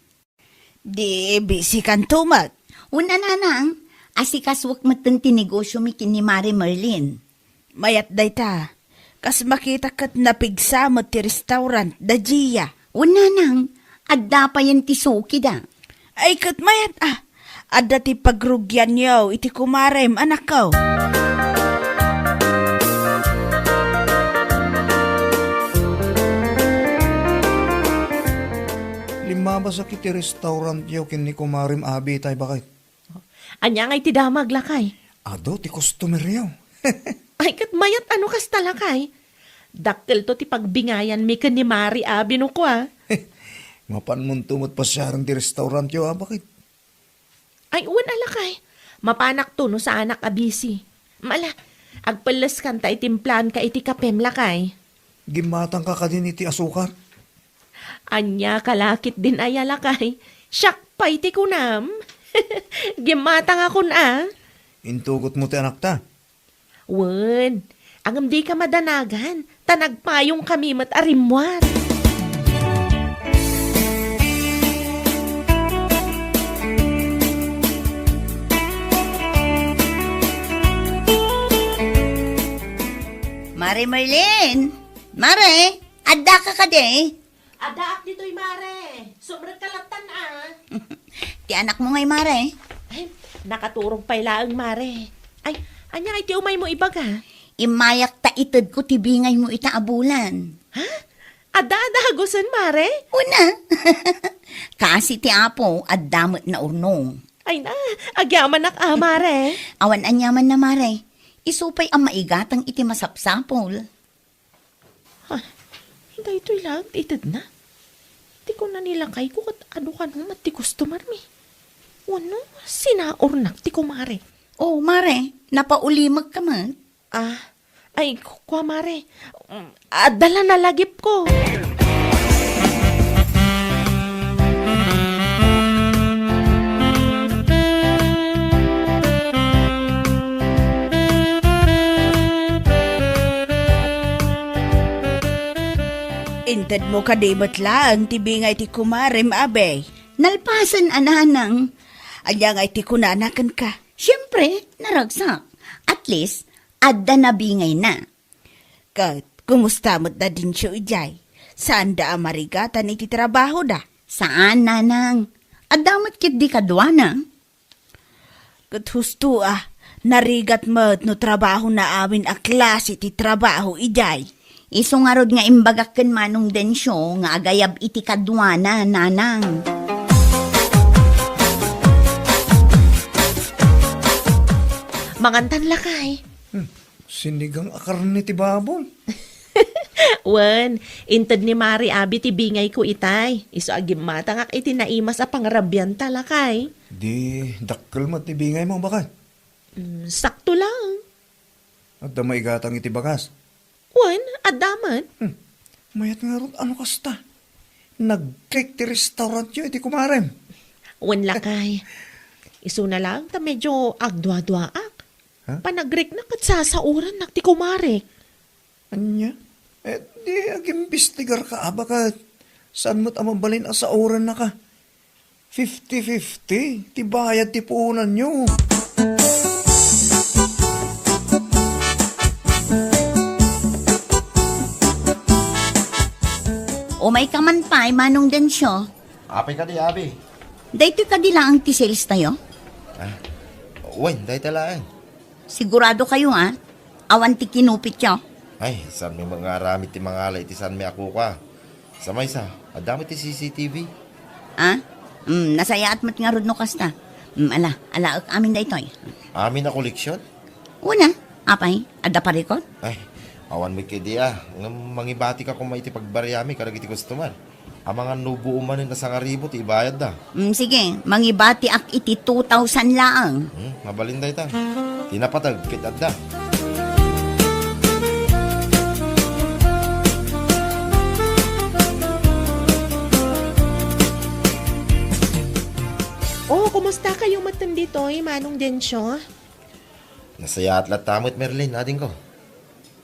Di busy kan tumat. Una nanang, asikaswak matan tinegosyo mi kin ni Mari Merlin. Mayat day ta. Kas makita kat napigsa mo ti restaurant da Gia. Una nang, adda pa yan ti suki da. Ay kat mayat Adda ti pagrugyan niyo iti kumarem anak ko. Lima ba sa kiti restaurant yaw kin ni kumarim abi tay bakit? Anya nga iti damag lakay. Ado, ti customer yaw. Ay, kat mayat ano kas talakay. Dakkel to ti pagbingayan mi ken ni Mari abi no ko Mapan mo tumot pa siya ti restaurant yaw bakit? Ay, uwan alakay. Mapanak to no sa anak abisi. Mala, agpalas kanta itimplan ka iti kapem lakay. Gimatang ka din iti asukar. Anya kalakit din ay alakay. Siyak pa iti kunam. Gimatang ako na. Intugot mo ti anak ta. Wen, ang di ka madanagan. Tanagpayong kami mat arimwan. Mari Merlin! Mare! Adda ka de! Adaak dito'y Mare. Sobrang kalatan Ti anak mo ngay, Mare. Ay, nakaturong pailaang Mare. Ay, anya iti umay mo ibaga. Imayak ta itad ko tibingay mo itaabulan. Ha? Ada-adagosan Mare? Una! Kasi ti apo, addamot na urnong. Ay na, agyaman nak Mare. Awan anyaman na, Mare. Isupay ang maigatang iti masapsapol. Hindi ito'y lang, itad na. Di ko na nilakay ko kat ano ka naman ti customer mi. Ano, sinaornak ti kumare. Oh, Mare, napaulimag ka man. Ay, kwa Mare. Dala na lagip ko. Inted mo kadimot lang, tibingay ti kumarem, abay. Nalpasan ananang. Anya nga iti kunanakan ka. Siyempre, naragsak. At least, adda na bingay na. Kat, kumusta mo't na din siya ijay? Saan da amarigatan iti trabaho da? Saan, nanang? Adamot kit di kadwana. Kat husto narigat mo't no trabaho na awin a klase ti trabaho ijay. Iso nga rod nga imbagak ken manong densyo nga agayab iti kadwana, nanang. Mangantan lakay. Sinigang akarni ti babon. Wen, inted ni Mari Abi ti bingay ko itay. Iso agim matangak iti naimas a pangrabyan talakay. Di, dakkel mo ti bingay mo bakay. Sakto lang. At da maigatang iti bagas. Wen, adaman. Mayat nga ron, ano kasta? Nag-cake ti restaurant yun, iti kumarem. Wen lakay. Iso na lang ta medyo agdwa-dwaak. Ha? Panagrek na kat sasauran nak ti kumarek. Anya? Di agimbestigar ka, baka saan mo't amambalin sa oran na ka? 50-50, ti bayad ti puunan nyo. O may kaman pa, manong densyo. Apay ka di, abi. Daytoy kadila ang ti sales tayo. Wen, dahi talaan. Sigurado kayo awan ti kinupit yo. Ay, saan may mga ramit ti mga alay, ti saan may ako ka. Sa may sa, adamit ti CCTV. Nasayaat mo't nga rod no kasta. Alaak amin daytoy. Amin na koleksyon. Una, apay, adda parikot. Ay, awan mo kidi mangibati ka kung may iti pagbariyami, karag iti customer. Ang mga nubo umanin na sa ngaribo, ti ibayad da. Sige, mangibati ak iti 2,000 laang. Mabalinday ta. Tinapatag, kitad da. Oh, kumusta kayo matandito Manong Densyo? Nasaya at latamot, Merlin, ading ko.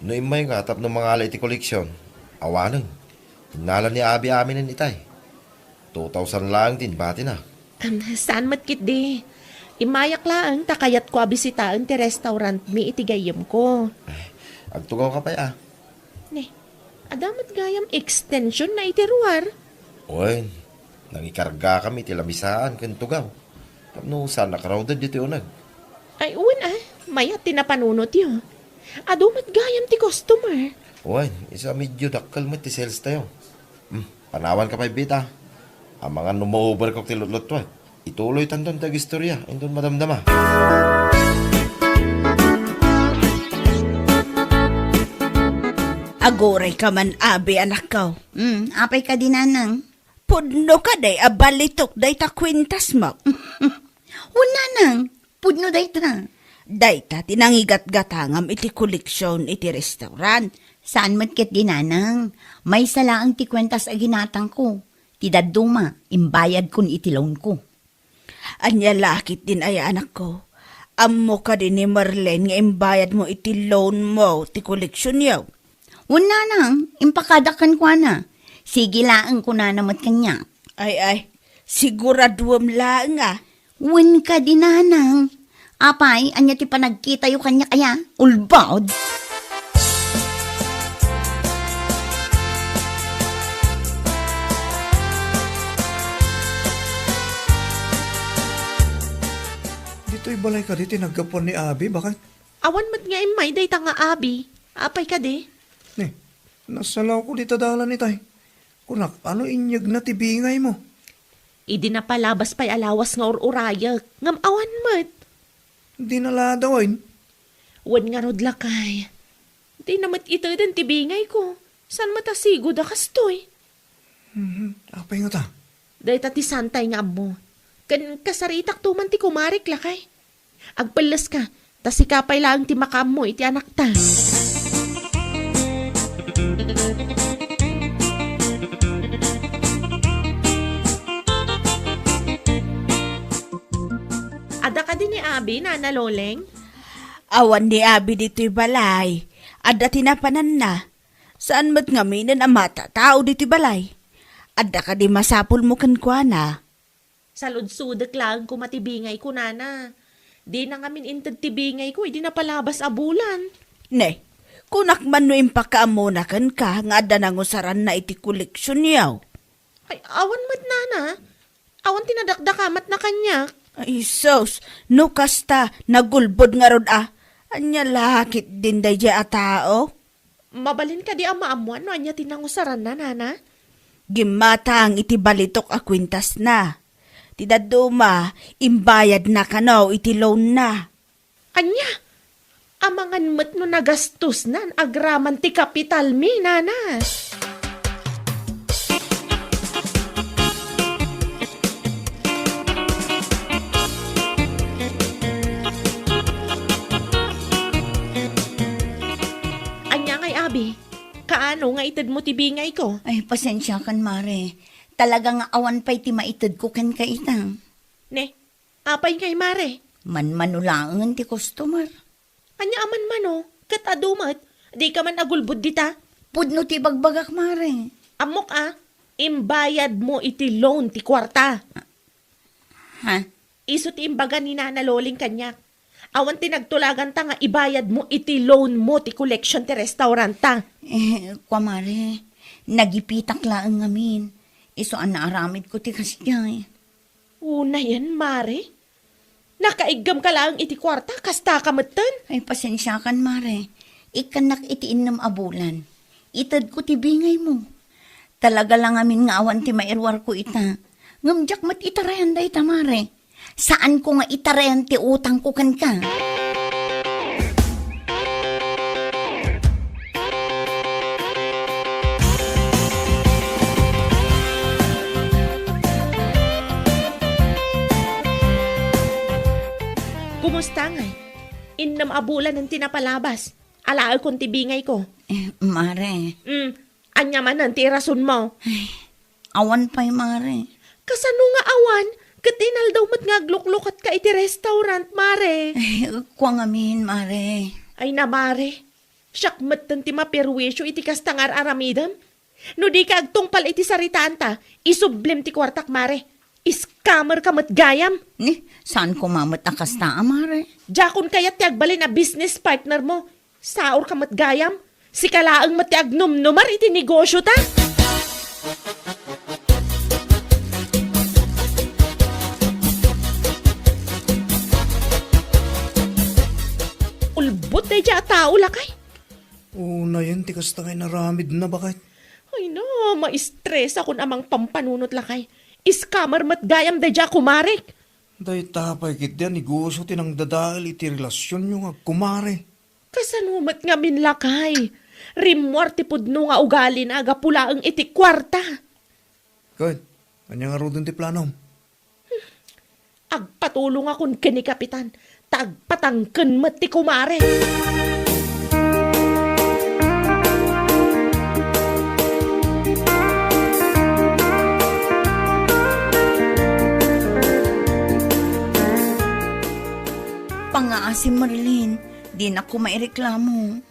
No imay nga, tap ng mga alay ti koleksyon. Awanan. Hinala ni Abi amin ng itay. 2,000 lang din, bati na. Saan matkit di? Imayak lang, takayat ko abisitaan ti restaurant mi itigayam ko. Agtugaw ka pa Ne, adamat gayam extension na itiruar. Uy, nangikarga kami, tilamisaan, kantugaw. Tapno, saan nakrowded dito unag? Ay, uwan mayat tinapanunot yun. Adumat gayam ti customer. Uy, isa medyo dakal mo ti sales tayo. Panawan ka pa bita. Ang mga numover ko tilutlot to. Ituloy tanton tag istorya. Indon madamdama. Agoray ka man, abi, anak ko. Apay ka dinanang. Pudno ka day, abalitok day ta kwintas mo. Una nang, pudno dayto na. Day ta, tinangigat-gatangam iti koleksyon iti restaurant. Saan matkit dinanang? May salaang ti kwentas a ginatang ko. Ti daduma, imbayad kun iti loan ko. Anya lakit din ay anak ko. Ammo ka din ni Marlene nga imbayad mo iti loan mo ti koleksyon yaw. Una nang, impakadakan ko na. Sige laang ko na namat kanya. Ay, siguraduam lang Wen ka dinanang. Apay, anya ti panagkita yu kanya kaya? Ulbod? Dito'y balay ka dito, naggapon ni Abi, bakit? Awan mat nga imay day ta nga abi. Apay ka di? Ne, nasalaw ko dito dalan ni tay. Kunak, ano inyag na tibingay mo? Idi na palabas pa'y alawas nga urayak. Ngam awan mat. Di naladawin. Wan nga rod lakay. Di namat ito din tibingay ko. San matasigo da kastoy? Apay nga ta. Day ta ti santay nga mo. Kan kasaritak tuman ti kumarik lakay. Agpalas ka. Ta si kapay lang ti makam mo iti anak ta. Ada ka din ni Abi, Nana Loleng? Awan ni abi dito'y balay. Ada tinapanan na. Saan mat ngaminan ang mata tao diti balay? Adda ka di masapul mo kan kwa na. Sa ludsudak lang ko matibingay ko, nana. Di na ngamin intad tibingay ko, di na palabas a bulan. Ne, kunak man no impakaamuna kan ka nga adda nangusaran na iti koleksyon yaw. Ay, awan mat, nana. Awan tinadakdakamat na kanya. Ay sos, no kasta nagulbod nga rod Anya lakit din day a tao. Mabalin ka di ang maamuan no anya tinangusaran na, nana. Gimatang iti balitok a kwintas na. Tidaduma, imbayad na kanaw iti loan na. Anya, amangan mat no nagastos nan agraman ti kapital mi, nana. Anya ngay, abi, kaano nga itad mo tibingay ko? Ay, pasensya kan, Mare. Talagang awan pa'y ti maitid ko kan kaitang. Ne, apay kay mare. Manmanulangan ti customer. Anya aman mano, kat adumat, di ka man agulbud dita. Pudno ti bagbagak, Mare. Amok imbayad mo iti loan ti kwarta. Ha? Iso ti imbaga ni Nana Loling kanyak. Awan ti nagtulagan ta nga ibayad mo iti loan mo ti collection ti restaurant ta. Kwa, Mare, nagipitak laang ngamin. Iso ang naaramid ko ti kasyay. Una yan, mare. Nakaigam ka lang iti kwarta, kasta ka matan. Ay, pasensya kan, Mare. Ikanak iti innam abulan. Itad ko ti bingay mo. Talaga lang amin nga awan ti mairwar ko ita. Ngamjak mat itarayan da ita, Mare. Saan ko nga itarayan ti utang ko kan ka? Kumusta ngay? Innam abulan ng tinapalabas. Alaal kong tibingay ko. Mare. Anya man ang tirason mo. Awan pa'y, Mare. Kasano nga awan? Katinal daw mat nga gluklukat ka iti restaurant, mare. Kwa ngamin, Mare. Ay na, mare. Siyak mat ti maperwisyo iti kastangar aramidam. No di ka agtungpal iti saritaan ta, isublim ti kwartak, mare. Scammer ka mat gayam. Ni, saan ko mamat akasta, Mare? Jakon kayat ti agbalin na business partner mo. Saor ka mat gayam. Si kalaang mat ti agnumnumar iti negosyo ta. Ulbot na dya tao lakay. Na yan, tikas ta kay naramid na bakit? Ay no, ma-stress ako amang pampanunot lakay. Scammer mat gayam da dya kumarek. Day tapay kit yan, iguso tinang dadaal iti relasyon nyo nga kumare. Kasanumat nga min lakay. Rimwar ti pudno nga ugali na agapula ang iti kwarta. Kahit, kanya nga rodon ti planom. Agpatulong akong kini kapitan. Tagpatangken mat ti kumare. Pangaasim, Marlene. Di na ko maireklamo.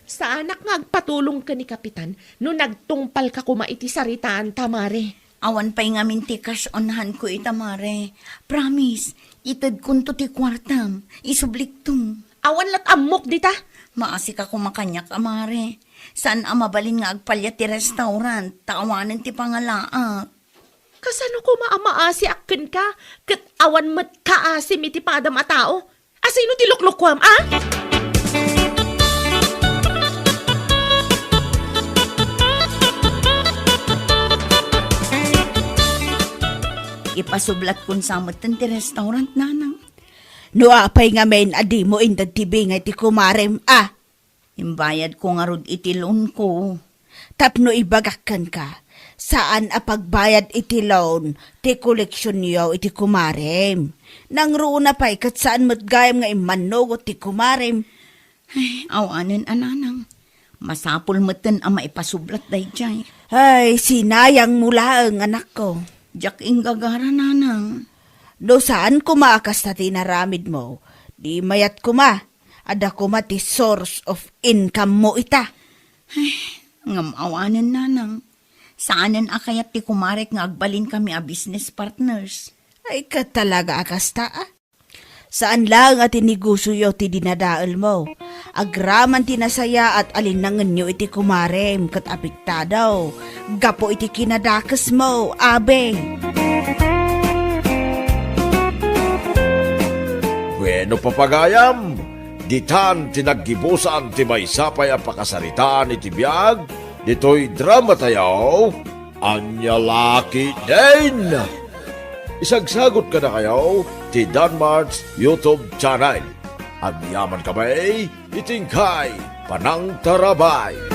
Sa anak nga agpatulong ka ni kapitan, no nagtungpal ka kumaiti saritaan tamare. Awan pa'y ngamin ti cash onhan ko ita, Mare. Promise, itad kunto ti kwartam. Isublik tum. Awan lat amok dita. Maasi ka kumakanyak, Mare. Saan mabalin nga agpalya ti restaurant? Taawanan ti pangalaak. Kasano ko maamaasi akin ka? Kat awan mat kaasim iti padam a tao. Asino ti luklukwam, Ipasublat kun samatan ti restaurant, nanang. No apay nga men adi mo indad tibi nga ti kumarem Imbayad ko nga rod iti loan ko. Tapno ibagakan ka. Saan apagbayad iti loan ti koleksyon niyo iti kumarem. Nang runa pa'y kat saan matgayam nga imanugot ti kumarem. Awanin, ananang. Masapul matan ang maipasublat day jay. Ay, sinayang mula ang anak ko. Jack inggagara, nanang. Do saan kumakas na tinaramid mo? Di mayat kuma. Ada kuma ti source of income mo ita. Ngamawanan nanang. Saanan akayat ti kumarek nga agbalin kami a business partners. Ay ka talaga akasta ah. Saan lang at inigusuyo ti dinadaal mo? Agraman ti nasaya at alinangan nyo iti kumarem kat apektadaw. Gapo iti kinadakas mo, abe. Bueno papagayam, ditan tinaggibusan ti maysapay a pakasaritaan iti biyag, dito'y drama tayo, Anya Laki din! Isagsagot ka na kayo ti Danmar's YouTube channel. Ang yaman kamay, itingkay, panang tarabay.